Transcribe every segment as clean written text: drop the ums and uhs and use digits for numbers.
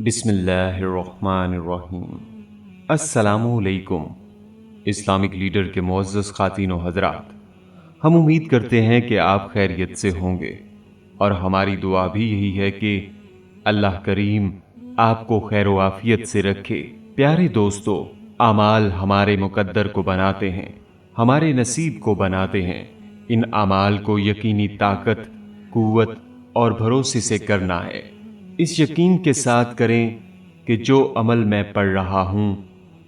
बिस्मिल्लाहिर्रहमानिर्रहीम। अस्सलामुअलैकुम। Islamic leader के मुअज़्ज़ज़ ख़ातीन व हज़रात, हम उम्मीद करते हैं कि आप खैरियत से होंगे और हमारी दुआ भी यही है कि अल्लाह करीम आपको खैर व आफ़ियत से रखे। प्यारे दोस्तों, आमाल हमारे मुक़द्दर को बनाते हैं, हमारे नसीब को बनाते हैं। इन आमाल को यकीनी ताकत, क़ुव्वत और भरोसे से करना है। इस यकीन के साथ करें कि जो अमल मैं पढ़ रहा हूँ,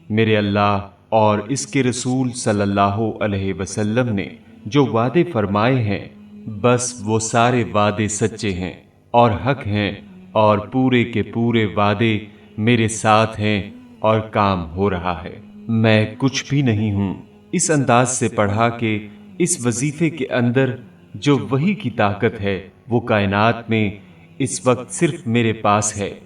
मेरे अल्लाह और इसके रसूल सल्लल्लाहु अलैहि वसल्लम ने जो वादे फरमाए हैं, बस वो सारे वादे सच्चे हैं और हक हैं और पूरे के पूरे वादे मेरे साथ हैं और काम हो रहा है। मैं कुछ भी नहीं हूँ। इस अंदाज से पढ़ा कि इस वजीफे के अंदर जो वही की ताकत है वो कायनात में इस वक्त सिर्फ मेरे पास है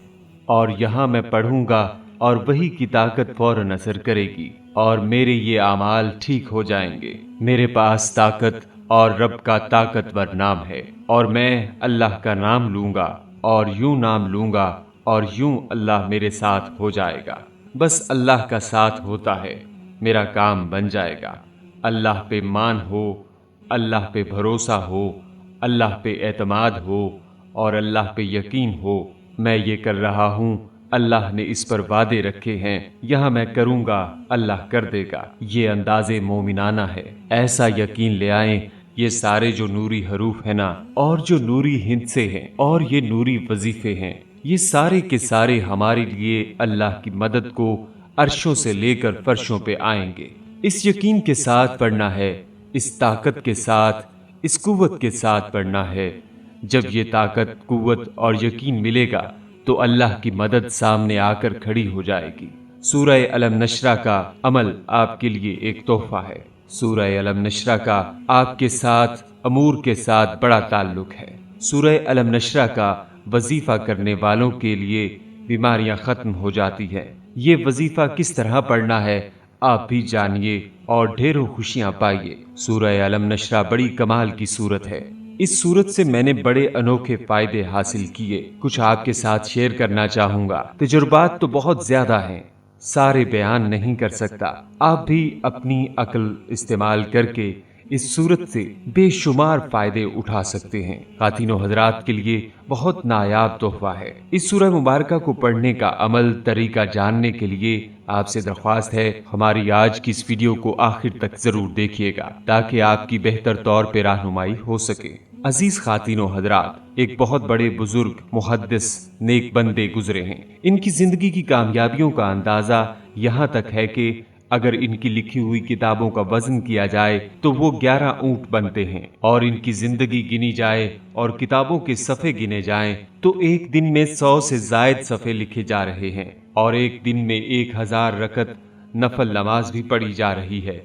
और यहाँ मैं पढ़ूंगा और वही की ताकत फौरन असर करेगी और मेरे ये आमाल ठीक हो जाएंगे। मेरे पास ताकत और रब का ताकतवर नाम है और मैं अल्लाह का नाम लूंगा और यूं नाम लूंगा और यूं अल्लाह मेरे साथ हो जाएगा। बस अल्लाह का साथ होता है, मेरा काम बन जाएगा। अल्लाह पे मान हो, अल्लाह पे भरोसा हो, अल्लाह पे एतमाद हो और अल्लाह पे यकीन हो। मैं ये कर रहा हूँ, अल्लाह ने इस पर वादे रखे हैं, यहाँ मैं करूँगा, अल्लाह कर देगा। ये अंदाज़े मोमिनाना है। ऐसा यकीन ले आएं, ये सारे जो नूरी हरूफ है ना और जो नूरी हिंसे हैं और ये नूरी वजीफे हैं, ये सारे के सारे हमारे लिए अल्लाह की मदद को अर्शों से लेकर फर्शों पे आएंगे। इस यकीन के साथ पढ़ना है, इस ताकत के साथ, इस कुव्वत के साथ पढ़ना है। जब ये ताकत, कुव्वत और यकीन मिलेगा तो अल्लाह की मदद सामने आकर खड़ी हो जाएगी। सूरह अलम नशरा का अमल आपके लिए एक तोहफा है। सूरह अलम नशरा का आपके साथ, अमूर के साथ बड़ा ताल्लुक है। सूरह अलम नशरा का वजीफा करने वालों के लिए बीमारियां खत्म हो जाती है। ये वजीफा किस तरह पढ़ना है आप भी जानिए और ढेरों खुशियां पाइए। सूरह अलम नशरा बड़ी कमाल की सूरत है। इस सूरत से मैंने बड़े अनोखे फायदे हासिल किए, कुछ आपके साथ शेयर करना चाहूंगा। तजुर्बात तो बहुत ज्यादा हैं, सारे बयान नहीं कर सकता। आप भी अपनी अक्ल इस्तेमाल करके इस सूरत से बेशुमार फायदे उठा सकते हैं। खातिनों हजरात के लिए बहुत नायाब तोहफा है। इस सूरह मुबारका को पढ़ने का अमल तरीका जानने के लिए आपसे दरख्वास्त है, हमारी आज की इस वीडियो को आखिर तक जरूर देखिएगा ताकि आपकी बेहतर तौर पे रहनुमाई हो सके। अजीज खातिनों हजरात, एक बहुत बड़े बुजुर्ग मुहद्दिस नेक बंदे गुजरे हैं। इनकी जिंदगी की कामयाबियों का अंदाजा यहाँ तक है कि अगर इनकी लिखी हुई किताबों का वजन किया जाए तो वो 11 ऊंट बनते हैं और इनकी जिंदगी गिनी जाए और किताबों के सफ़े गिने जाएं तो एक दिन में 100 से जायद सफ़े लिखे जा रहे हैं और एक दिन में 1000 रकत नफल नमाज भी पढ़ी जा रही है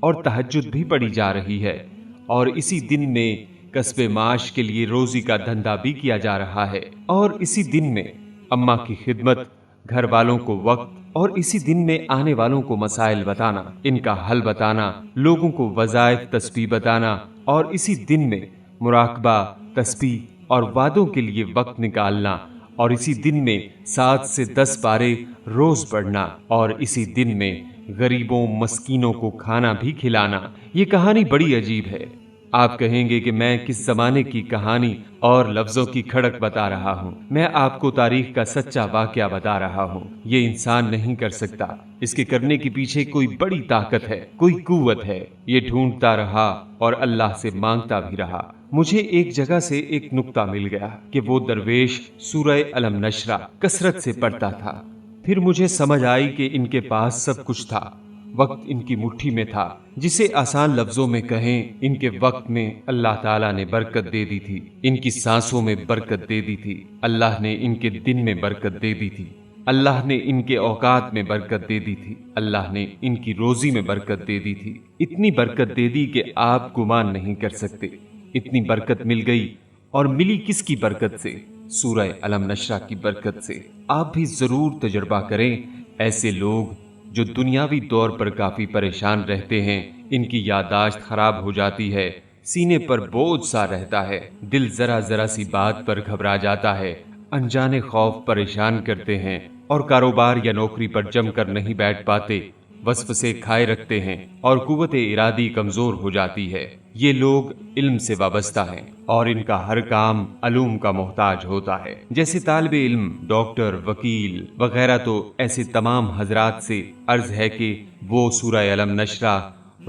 और तहज्जुद भी पढ़ी जा रही है और इसी दिन में कस्बे माश के लिए रोजी का धंधा भी किया जा रहा है और इसी दिन में अम्मा की खिदमत, घर वालों को वक्त और इसी दिन में आने वालों को मसाइल बताना, इनका हल बताना, लोगों को वज़ाइफ तस्बीह बताना और इसी दिन में मुराकबा, तस्बीह और वादों के लिए वक्त निकालना और इसी दिन में 7 से 10 पारे रोज पढ़ना और इसी दिन में गरीबों मस्कीनों को खाना भी खिलाना। ये कहानी बड़ी अजीब है। आप कहेंगे कि मैं किस जमाने की कहानी और लफ्जों की खड़क बता रहा हूँ। मैं आपको तारीख का सच्चा वाकया बता रहा हूँ। ये इंसान नहीं कर सकता, इसके करने के पीछे कोई बड़ी ताकत है, कोई कुव्वत है। ये ढूंढता रहा और अल्लाह से मांगता भी रहा। मुझे एक जगह से एक नुक्ता मिल गया कि वो दरवेश सूरह अलम नशरा कसरत से पढ़ता था। फिर मुझे समझ आई कि इनके पास सब कुछ था, वक्त इनकी मुट्ठी में था। जिसे आसान लफ्जों में कहें, इनके वक्त में अल्लाह ताला ने बरकत दे दी थी, इनकी सांसों में बरकत दे दी थी, अल्लाह ने इनके दिन में बरकत दे दी थी, अल्लाह ने इनके औकात में बरकत दे दी थी, अल्लाह ने इनकी रोजी में बरकत दे दी थी। इतनी बरकत दे दी कि आप गुमान नहीं कर सकते। इतनी बरकत मिल गई और मिली किसकी बरकत से? सूरह अलम नशरा की बरकत से। आप भी जरूर तजुर्बा करें। ऐसे लोग जो दुनियावी तौर पर काफी परेशान रहते हैं, इनकी याददाश्त खराब हो जाती है, सीने पर बोझ सा रहता है, दिल जरा जरा सी बात पर घबरा जाता है, अनजाने खौफ परेशान करते हैं और कारोबार या नौकरी पर जमकर नहीं बैठ पाते, वसवसे खाए रखते हैं और कुव्वते इरादी कमजोर हो जाती है। ये लोग इल्म से वाबस्ता हैं और इनका हर काम अलूम का मोहताज होता है। जैसे तालिबे इल्म, डॉक्टर, वकील वगैरह, तो ऐसे तमाम हजरात से अर्ज है कि वो सूरह अलम नशरा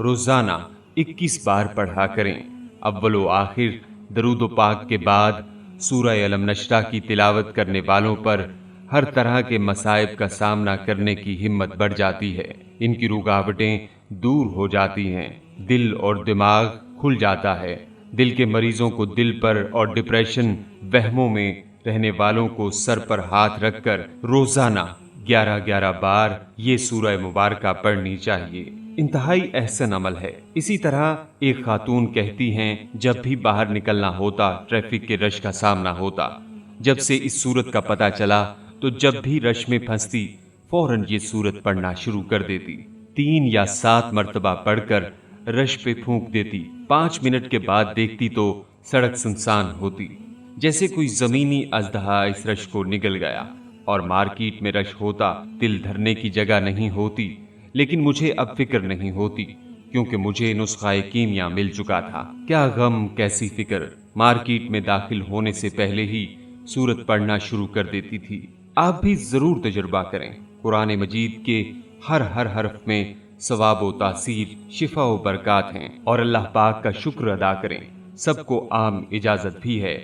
रोजाना 21 बार पढ़ा करें। अव्वलो आखिर दरूद व पाक के बाद सूरह अलम नशरा की तिलावत करने वालों पर हर तरह के मसाइब का सामना करने की हिम्मत बढ़ जाती है, इनकी रुकावटें दूर हो जाती हैं, दिल और दिमाग खुल जाता है। दिल के मरीजों को दिल पर और डिप्रेशन वहमों में रहने वालों को सर पर हाथ रखकर रोजाना 11-11 बार ये सूरह मुबारका पढ़नी चाहिए। इंतहाई अहसन अमल है। इसी तरह एक खातून कहती हैं, जब भी बाहर निकलना होता ट्रैफिक के रश का सामना होता। जब से इस सूरत का पता चला तो जब भी रश में फंसती फौरन ये सूरत पढ़ना शुरू कर देती। 3 या 7 मर्तबा पढ़कर रश पे फूंक देती। 5 मिनट के बाद देखती तो सड़क सुनसान होती, जैसे कोई जमीनी अजदहा इस रश को निगल गया। और मार्केट में रश होता, दिल धरने की जगह नहीं होती। लेकिन मुझे अब फिक्र नहीं होती, क्योंकि मुझे नुस्खाए कीमिया मिल चुका था। क्या गम, कैसी फिक्र, मार्केट में दाखिल होने से पहले ही सूरत पढ़ना शुरू कर देती थी। आप भी जरूर तजुर्बा करें। कुरान मजीद के हर हरफ में सवाब व तासीर, शिफा व बरकत हैं और अल्लाह पाक का शुक्र अदा करें। सबको आम इजाजत भी है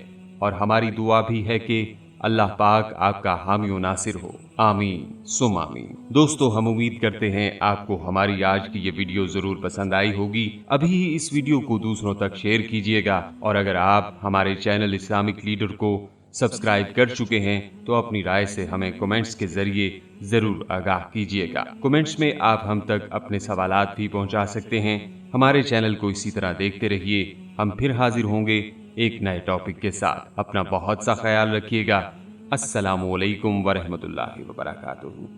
और हमारी दुआ भी है कि अल्लाह पाक आपका हामी व नासिर हो। आमीन सुम आमीन। दोस्तों, हम उम्मीद करते हैं आपको हमारी आज की ये वीडियो जरूर पसंद आई होगी। अभी ही इस वीडियो को दूसरों तक शेयर कीजिएगा और अगर आप हमारे चैनल इस्लामिक लीडर को सब्सक्राइब कर चुके हैं तो अपनी राय से हमें कमेंट्स के जरिए जरूर आगाह कीजिएगा। कमेंट्स में आप हम तक अपने सवालात भी पहुंचा सकते हैं। हमारे चैनल को इसी तरह देखते रहिए। हम फिर हाजिर होंगे एक नए टॉपिक के साथ। अपना बहुत सा ख्याल रखिएगा। अस्सलामु अलैकुम वरहमतुल्लाहि वबरकातुहू।